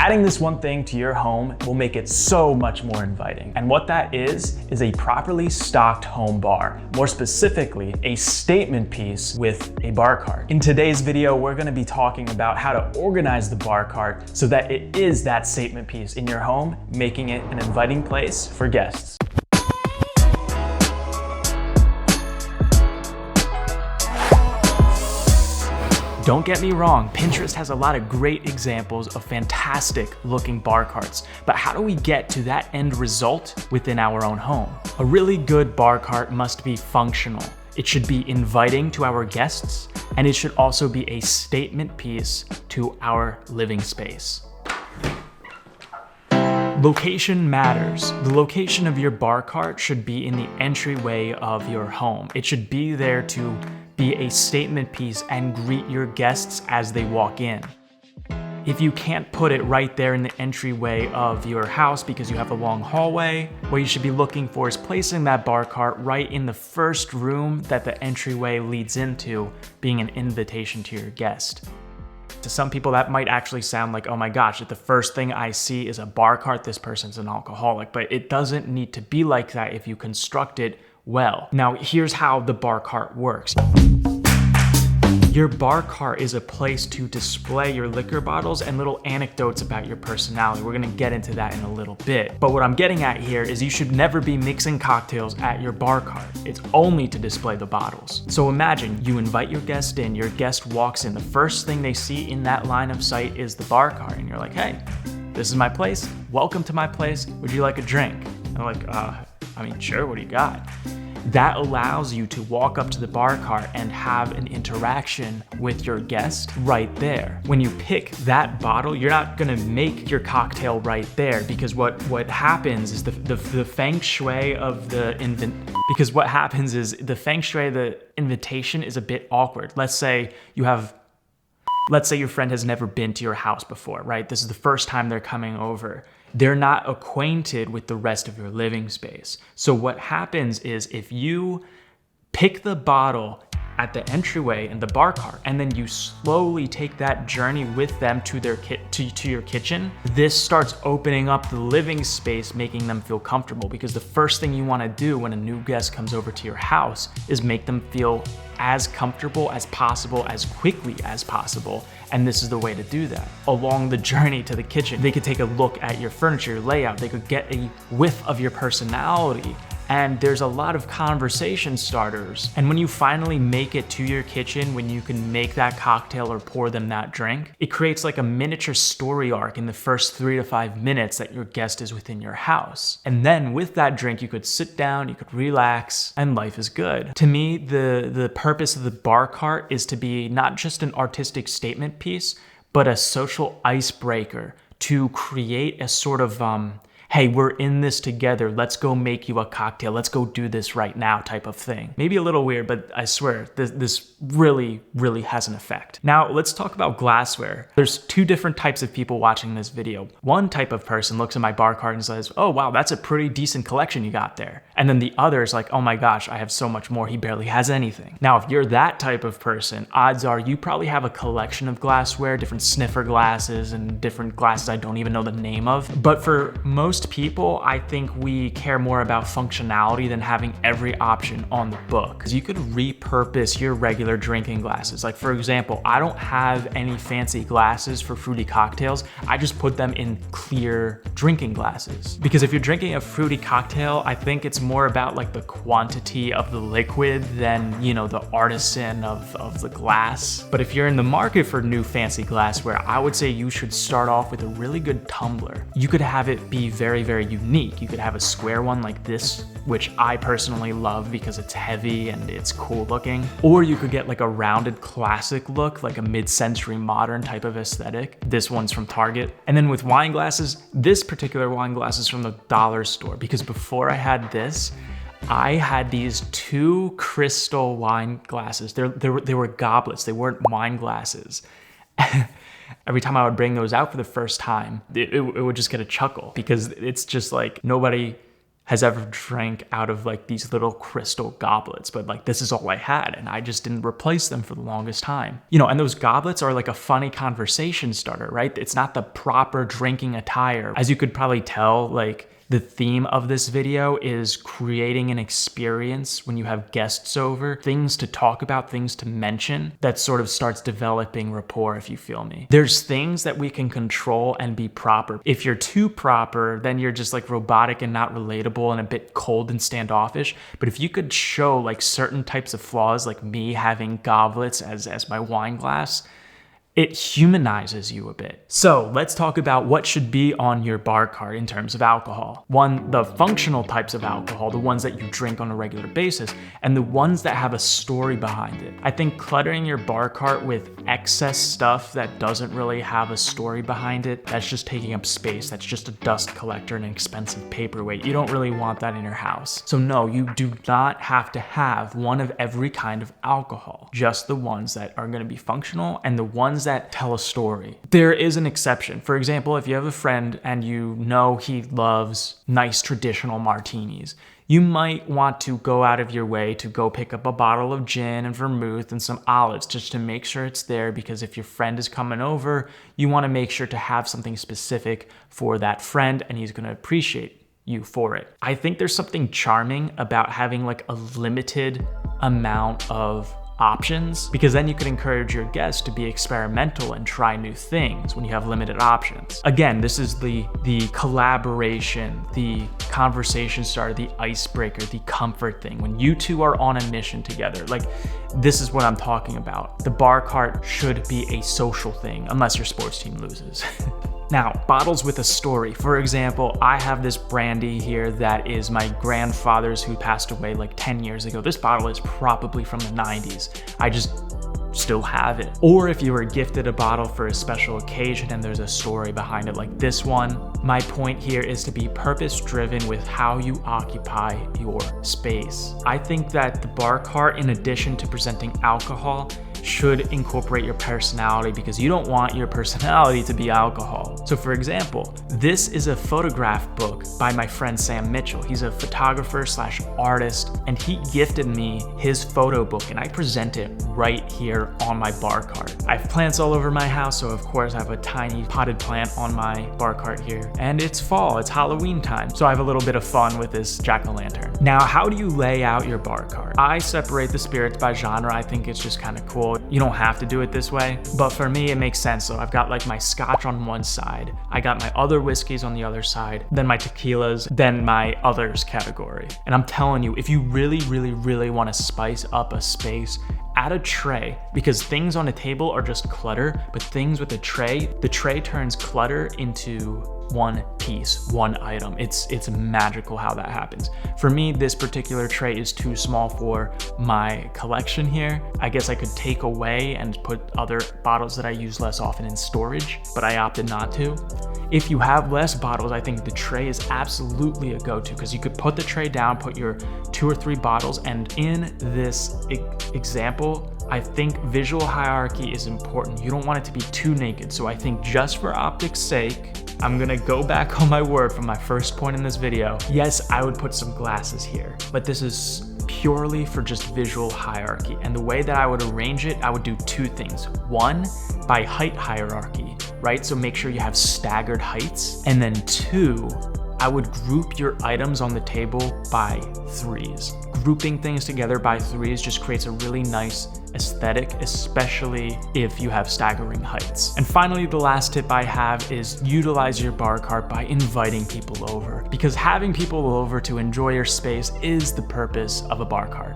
Adding this one thing to your home will make it so much more inviting. And what that is a properly stocked home bar. More specifically, a statement piece with a bar cart. In today's video, we're gonna be talking about how to organize the bar cart so that it is that statement piece in your home, making it an inviting place for guests. Don't get me wrong, Pinterest has a lot of great examples of fantastic looking bar carts, but how do we get to that end result within our own home? A really good bar cart must be functional. It should be inviting to our guests, and it should also be a statement piece to our living space. Location matters. The location of your bar cart should be in the entryway of your home. It should be there to be a statement piece and greet your guests as they walk in. If you can't put it right there in the entryway of your house because you have a long hallway, what you should be looking for is placing that bar cart right in the first room that the entryway leads into, being an invitation to your guest. To some people, that might actually sound like, oh my gosh, if the first thing I see is a bar cart, this person's an alcoholic. But it doesn't need to be like that if you construct it well. Now, here's how the bar cart works. Your bar cart is a place to display your liquor bottles and little anecdotes about your personality. We're gonna get into that in a little bit. But what I'm getting at here is you should never be mixing cocktails at your bar cart. It's only to display the bottles. So imagine you invite your guest in, your guest walks in, the first thing they see in that line of sight is the bar cart, and you're like, hey, this is my place, welcome to my place, would you like a drink? And they're like, sure, what do you got? That allows you to walk up to the bar cart and have an interaction with your guest right there. When you pick that bottle, you're not gonna make your cocktail right there, because what happens is the feng shui of the invitation is a bit awkward. Let's say your friend has never been to your house before, right? This is the first time they're coming over. They're not acquainted with the rest of your living space. So what happens is if you pick the bottle at the entryway in the bar cart, and then you slowly take that journey with them to your kitchen, this starts opening up the living space, making them feel comfortable, because the first thing you want to do when a new guest comes over to your house is make them feel as comfortable as possible, as quickly as possible. And this is the way to do that. Along the journey to the kitchen, they could take a look at your furniture, your layout, they could get a whiff of your personality. And there's a lot of conversation starters. And when you finally make it to your kitchen, when you can make that cocktail or pour them that drink, it creates like a miniature story arc in the first 3 to 5 minutes that your guest is within your house. And then with that drink, you could sit down, you could relax, and life is good. To me, the purpose of the bar cart is to be not just an artistic statement piece, but a social icebreaker to create a sort of, hey, we're in this together, let's go make you a cocktail, let's go do this right now type of thing. Maybe a little weird, but I swear, this really, really has an effect. Now, let's talk about glassware. There's two different types of people watching this video. One type of person looks at my bar cart and says, oh wow, that's a pretty decent collection you got there. And then the other is like, oh my gosh, I have so much more, he barely has anything. Now, if you're that type of person, odds are you probably have a collection of glassware, different sniffer glasses and different glasses I don't even know the name of. But for most people, I think we care more about functionality than having every option on the book. Because you could repurpose your regular drinking glasses. Like for example, I don't have any fancy glasses for fruity cocktails. I just put them in clear drinking glasses. Because if you're drinking a fruity cocktail, I think it's more about like the quantity of the liquid than, you know, the artisan of the glass. But if you're in the market for new fancy glassware, I would say you should start off with a really good tumbler. You could have it be very, very unique. You could have a square one like this, which I personally love because it's heavy and it's cool looking. Or you could get like a rounded classic look, like a mid-century modern type of aesthetic. This one's from Target. And then with wine glasses, this particular wine glass is from the dollar store, because before I had this, I had these two crystal wine glasses. They were goblets, they weren't wine glasses. Every time I would bring those out for the first time, it would just get a chuckle, because it's just like nobody has ever drank out of like these little crystal goblets, but like this is all I had and I just didn't replace them for the longest time. You know, and those goblets are like a funny conversation starter, right? It's not the proper drinking attire. As you could probably tell, like the theme of this video is creating an experience when you have guests over, things to talk about, things to mention that sort of starts developing rapport, if you feel me. There's things that we can control and be proper. If you're too proper, then you're just like robotic and not relatable and a bit cold and standoffish. But if you could show like certain types of flaws, like me having goblets as my wine glass, it humanizes you a bit. So let's talk about what should be on your bar cart in terms of alcohol. One, the functional types of alcohol, the ones that you drink on a regular basis, and the ones that have a story behind it. I think cluttering your bar cart with excess stuff that doesn't really have a story behind it, that's just taking up space. That's just a dust collector and an expensive paperweight. You don't really want that in your house. So no, you do not have to have one of every kind of alcohol, just the ones that are gonna be functional and the ones that tell a story. There is an exception. For example, if you have a friend and you know he loves nice traditional martinis, you might want to go out of your way to go pick up a bottle of gin and vermouth and some olives just to make sure it's there, because if your friend is coming over, you want to make sure to have something specific for that friend and he's going to appreciate you for it. I think there's something charming about having like a limited amount of options, because then you can encourage your guests to be experimental and try new things when you have limited options. Again, this is the collaboration, the conversation starter, the icebreaker, the comfort thing. When you two are on a mission together, like this is what I'm talking about. The bar cart should be a social thing, unless your sports team loses. Now, bottles with a story. For example, I have this brandy here that is my grandfather's, who passed away like 10 years ago. This bottle is probably from the 90s. I just still have it. Or if you were gifted a bottle for a special occasion and there's a story behind it, like this one. My point here is to be purpose-driven with how you occupy your space. I think that the bar cart, in addition to presenting alcohol, should incorporate your personality, because you don't want your personality to be alcohol. So for example, this is a photograph book by my friend Sam Mitchell. He's a photographer slash artist, and he gifted me his photo book, and I present it right here on my bar cart. I have plants all over my house, so of course I have a tiny potted plant on my bar cart here. And it's fall, it's Halloween time, so I have a little bit of fun with this jack-o'-lantern. Now, how do you lay out your bar cart? I separate the spirits by genre. I think it's just kind of cool. You don't have to do it this way, but for me, it makes sense. So I've got like my scotch on one side, I got my other whiskeys on the other side, then my tequilas, then my others category. And I'm telling you, if you really, really, really want to spice up a space, add a tray, because things on a table are just clutter, but things with a tray, the tray turns clutter into one piece, one item. It's magical how that happens. For me, this particular tray is too small for my collection here. I guess I could take away and put other bottles that I use less often in storage, but I opted not to. If you have less bottles, I think the tray is absolutely a go-to, because you could put the tray down, put your 2 or 3 bottles, and in this example, I think visual hierarchy is important. You don't want it to be too naked. So I think just for optics' sake, I'm gonna go back on my word from my first point in this video. Yes, I would put some glasses here, but this is purely for just visual hierarchy. And the way that I would arrange it, I would do 2 things. 1, by height hierarchy, right? So make sure you have staggered heights. And then 2, I would group your items on the table by 3s. Grouping things together by 3s just creates a really nice aesthetic, especially if you have staggering heights. And finally, the last tip I have is utilize your bar cart by inviting people over, because having people over to enjoy your space is the purpose of a bar cart.